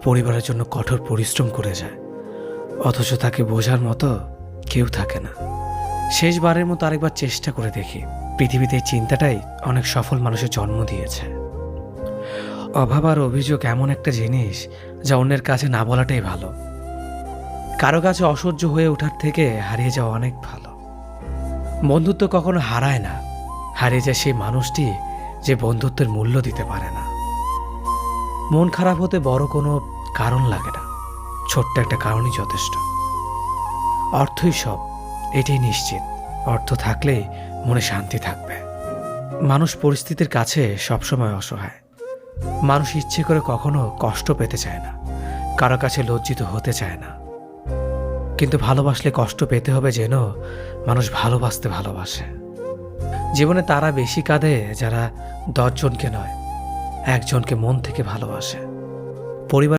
পরিবারের জন্য কঠোর পরিশ্রম করে যায়, অথচ তাকে বোঝার মতো কেউ থাকে না। শেষবারের মতো আরেকবার চেষ্টা করে দেখি। পৃথিবীতে এই চিন্তাটাই অনেক সফল মানুষের জন্ম দিয়েছে। অভাব আর অভিযোগ এমন একটা জিনিস যা অন্যের কাছে না বলাটাই ভালো। কারো কাছে অসহ্য হয়ে ওঠার থেকে হারিয়ে যাওয়া অনেক ভালো। বন্ধুত্ব কখনো হারায় না, হারিয়ে যায় সেই মানুষটি যে বন্ধুত্বের মূল্য দিতে পারে না। মন খারাপ হতে বড় কোনো কারণ লাগে না, ছোট্ট একটা কারণই যথেষ্ট। অর্থই সব, এটাই নিশ্চিত। অর্থ থাকলেই মনে শান্তি থাকবে। মানুষ পরিস্থিতির কাছে সবসময় অসহায়। মানুষ ইচ্ছে করে কখনো কষ্ট পেতে চায় না, কারো কাছে লজ্জিত হতে চায় না। কিন্তু ভালোবাসলে কষ্ট পেতে হবে যেন মানুষ ভালোবাসতে ভালোবাসে। জীবনে তারা বেশি কাঁদে যারা 10 জনকে নয়, একজনকে মন থেকে ভালোবাসে। পরিবার